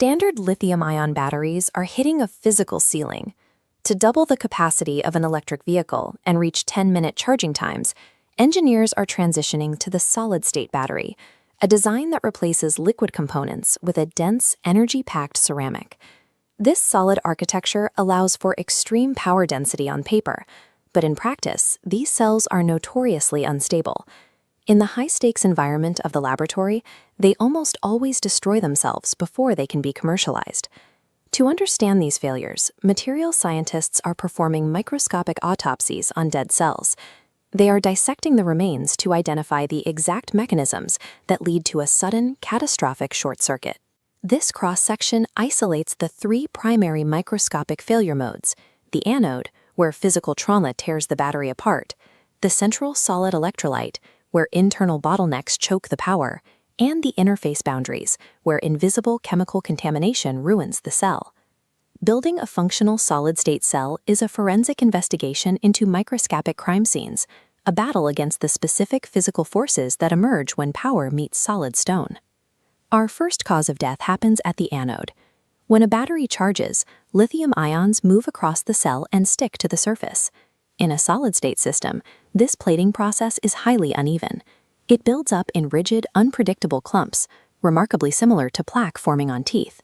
Standard lithium-ion batteries are hitting a physical ceiling. To double the capacity of an electric vehicle and reach 10-minute charging times, engineers are transitioning to the solid-state battery, a design that replaces liquid components with a dense, energy-packed ceramic. This solid architecture allows for extreme power density on paper, but in practice, these cells are notoriously unstable. In the high-stakes environment of the laboratory, they almost always destroy themselves before they can be commercialized. To understand these failures, material scientists are performing microscopic autopsies on dead cells. They are dissecting the remains to identify the exact mechanisms that lead to a sudden, catastrophic short circuit. This cross-section isolates the three primary microscopic failure modes: the anode, where physical trauma tears the battery apart; the central solid electrolyte, where internal bottlenecks choke the power; and the interface boundaries, where invisible chemical contamination ruins the cell. Building a functional solid-state cell is a forensic investigation into microscopic crime scenes, a battle against the specific physical forces that emerge when power meets solid stone. Our first cause of death happens at the anode. When a battery charges, lithium ions move across the cell and stick to the surface. In a solid-state system, this plating process is highly uneven. It builds up in rigid, unpredictable clumps, remarkably similar to plaque forming on teeth.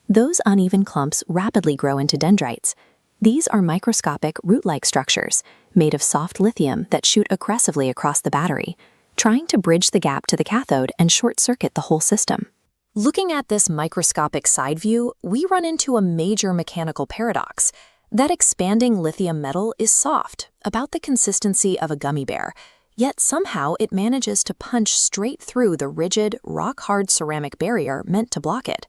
Those uneven clumps rapidly grow into dendrites. These are microscopic, root-like structures made of soft lithium that shoot aggressively across the battery, trying to bridge the gap to the cathode and short-circuit the whole system. Looking at this microscopic side view, we run into a major mechanical paradox. That expanding lithium metal is soft, about the consistency of a gummy bear, yet somehow it manages to punch straight through the rigid, rock-hard ceramic barrier meant to block it.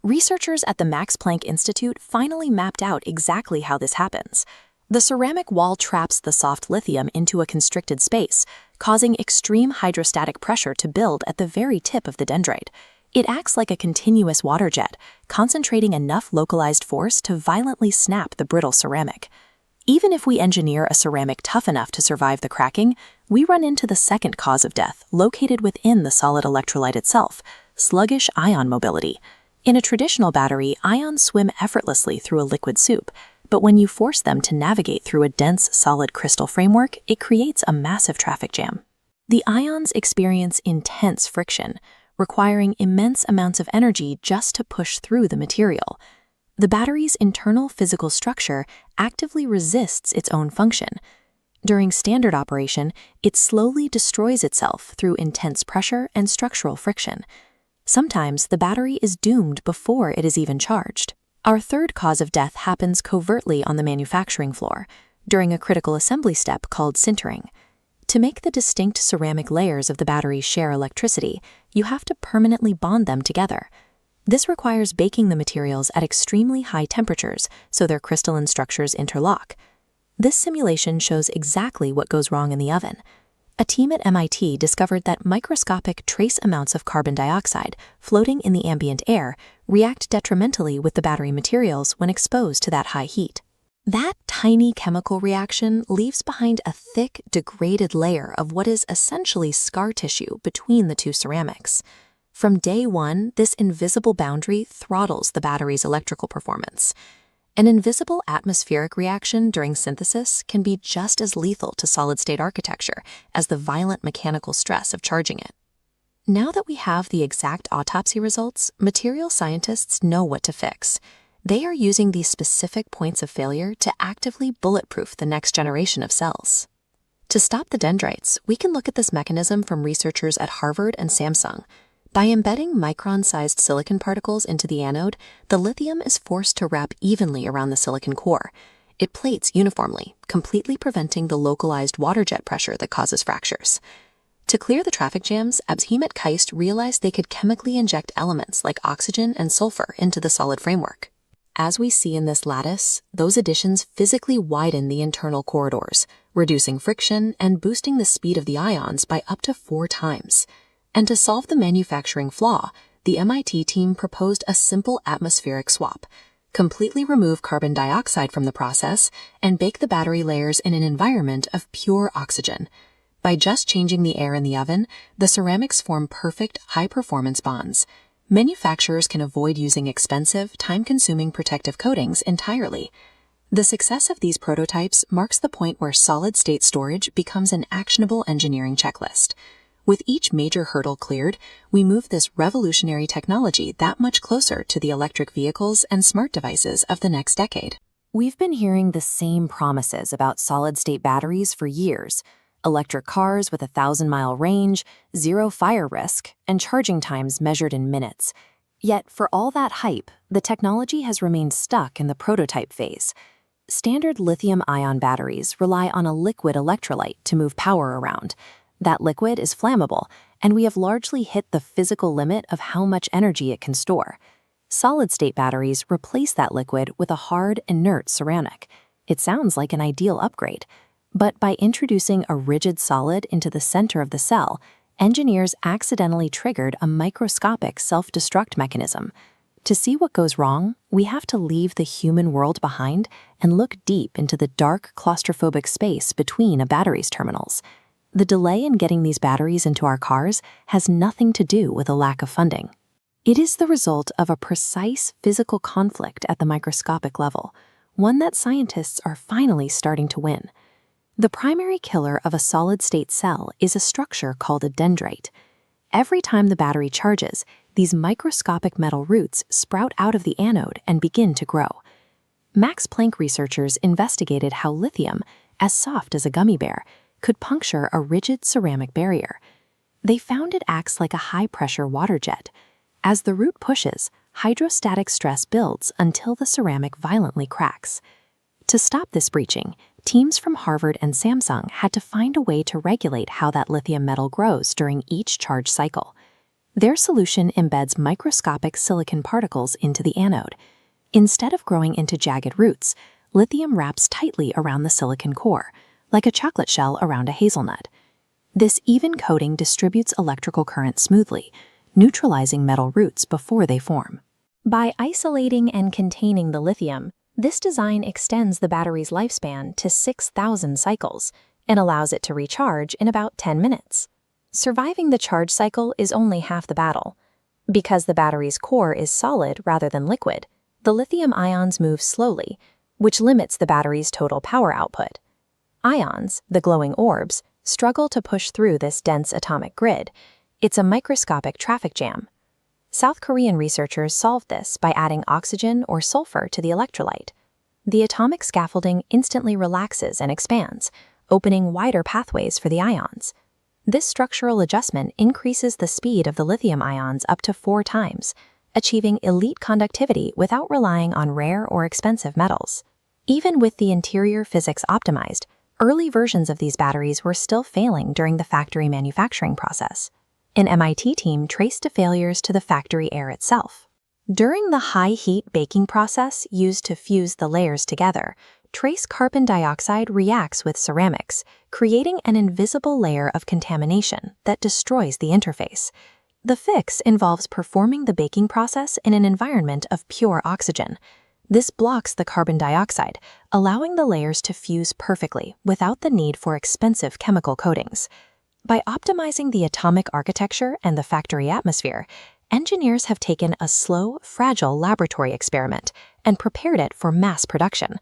Researchers at the Max Planck Institute finally mapped out exactly how this happens. The ceramic wall traps the soft lithium into a constricted space, causing extreme hydrostatic pressure to build at the very tip of the dendrite. It acts like a continuous water jet, concentrating enough localized force to violently snap the brittle ceramic. Even if we engineer a ceramic tough enough to survive the cracking, we run into the second cause of death, located within the solid electrolyte itself: sluggish ion mobility. In a traditional battery, ions swim effortlessly through a liquid soup, but when you force them to navigate through a dense, solid crystal framework, it creates a massive traffic jam. The ions experience intense friction, requiring immense amounts of energy just to push through the material. The battery's internal physical structure actively resists its own function. During standard operation, it slowly destroys itself through intense pressure and structural friction. Sometimes the battery is doomed before it is even charged. Our third cause of death happens covertly on the manufacturing floor, during a critical assembly step called sintering. To make the distinct ceramic layers of the battery share electricity, you have to permanently bond them together. This requires baking the materials at extremely high temperatures so their crystalline structures interlock. This simulation shows exactly what goes wrong in the oven. A team at MIT discovered that microscopic trace amounts of carbon dioxide floating in the ambient air react detrimentally with the battery materials when exposed to that high heat. That tiny chemical reaction leaves behind a thick, degraded layer of what is essentially scar tissue between the two ceramics. From day one, this invisible boundary throttles the battery's electrical performance. An invisible atmospheric reaction during synthesis can be just as lethal to solid-state architecture as the violent mechanical stress of charging it. Now that we have the exact autopsy results, material scientists know what to fix. They are using these specific points of failure to actively bulletproof the next generation of cells. To stop the dendrites, we can look at this mechanism from researchers at Harvard and Samsung. By embedding micron-sized silicon particles into the anode, the lithium is forced to wrap evenly around the silicon core. It plates uniformly, completely preventing the localized water jet pressure that causes fractures. To clear the traffic jams, Abhim at KAIST realized they could chemically inject elements like oxygen and sulfur into the solid framework. As we see in this lattice, those additions physically widen the internal corridors, reducing friction and boosting the speed of the ions by up to 4 times. And to solve the manufacturing flaw, the MIT team proposed a simple atmospheric swap: completely remove carbon dioxide from the process and bake the battery layers in an environment of pure oxygen. By just changing the air in the oven, the ceramics form perfect, high-performance bonds. Manufacturers can avoid using expensive, time-consuming protective coatings entirely. The success of these prototypes marks the point where solid-state storage becomes an actionable engineering checklist. With each major hurdle cleared, we move this revolutionary technology that much closer to the electric vehicles and smart devices of the next decade. We've been hearing the same promises about solid-state batteries for years. Electric cars with a 1,000-mile range, zero fire risk, and charging times measured in minutes. Yet, for all that hype, the technology has remained stuck in the prototype phase. Standard lithium-ion batteries rely on a liquid electrolyte to move power around. That liquid is flammable, and we have largely hit the physical limit of how much energy it can store. Solid-state batteries replace that liquid with a hard, inert ceramic. It sounds like an ideal upgrade. But by introducing a rigid solid into the center of the cell, engineers accidentally triggered a microscopic self-destruct mechanism. To see what goes wrong, we have to leave the human world behind and look deep into the dark, claustrophobic space between a battery's terminals. The delay in getting these batteries into our cars has nothing to do with a lack of funding. It is the result of a precise physical conflict at the microscopic level, one that scientists are finally starting to win. The primary killer of a solid-state cell is a structure called a dendrite. Every time the battery charges, these microscopic metal roots sprout out of the anode and begin to grow. Max Planck researchers investigated how lithium, as soft as a gummy bear, could puncture a rigid ceramic barrier. They found it acts like a high-pressure water jet. As the root pushes, hydrostatic stress builds until the ceramic violently cracks. To stop this breaching, teams from Harvard and Samsung had to find a way to regulate how that lithium metal grows during each charge cycle. Their solution embeds microscopic silicon particles into the anode. Instead of growing into jagged roots, lithium wraps tightly around the silicon core, like a chocolate shell around a hazelnut. This even coating distributes electrical current smoothly, neutralizing metal roots before they form. By isolating and containing the lithium, this design extends the battery's lifespan to 6,000 cycles and allows it to recharge in about 10 minutes. Surviving the charge cycle is only half the battle. Because the battery's core is solid rather than liquid, the lithium ions move slowly, which limits the battery's total power output. Ions, the glowing orbs, struggle to push through this dense atomic grid. It's a microscopic traffic jam. South Korean researchers solved this by adding oxygen or sulfur to the electrolyte. The atomic scaffolding instantly relaxes and expands, opening wider pathways for the ions. This structural adjustment increases the speed of the lithium ions up to 4 times, achieving elite conductivity without relying on rare or expensive metals. Even with the interior physics optimized, early versions of these batteries were still failing during the factory manufacturing process. An MIT team traced the failures to the factory air itself. During the high-heat baking process used to fuse the layers together, trace carbon dioxide reacts with ceramics, creating an invisible layer of contamination that destroys the interface. The fix involves performing the baking process in an environment of pure oxygen. This blocks the carbon dioxide, allowing the layers to fuse perfectly without the need for expensive chemical coatings. By optimizing the atomic architecture and the factory atmosphere, engineers have taken a slow, fragile laboratory experiment and prepared it for mass production.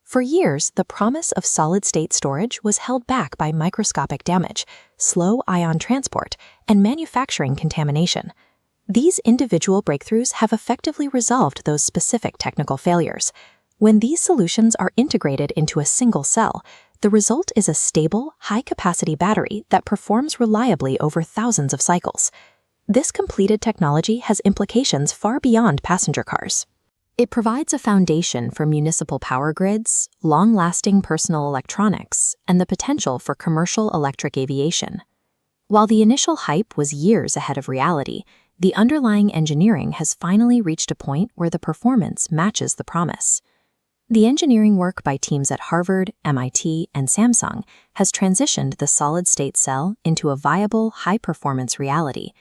For years, the promise of solid-state storage was held back by microscopic damage, slow ion transport, and manufacturing contamination. These individual breakthroughs have effectively resolved those specific technical failures. When these solutions are integrated into a single cell, the result is a stable, high-capacity battery that performs reliably over thousands of cycles. This completed technology has implications far beyond passenger cars. It provides a foundation for municipal power grids, long-lasting personal electronics, and the potential for commercial electric aviation. While the initial hype was years ahead of reality, the underlying engineering has finally reached a point where the performance matches the promise. The engineering work by teams at Harvard, MIT, and Samsung has transitioned the solid-state cell into a viable, high-performance reality.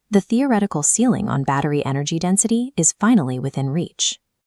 The theoretical ceiling on battery energy density is finally within reach.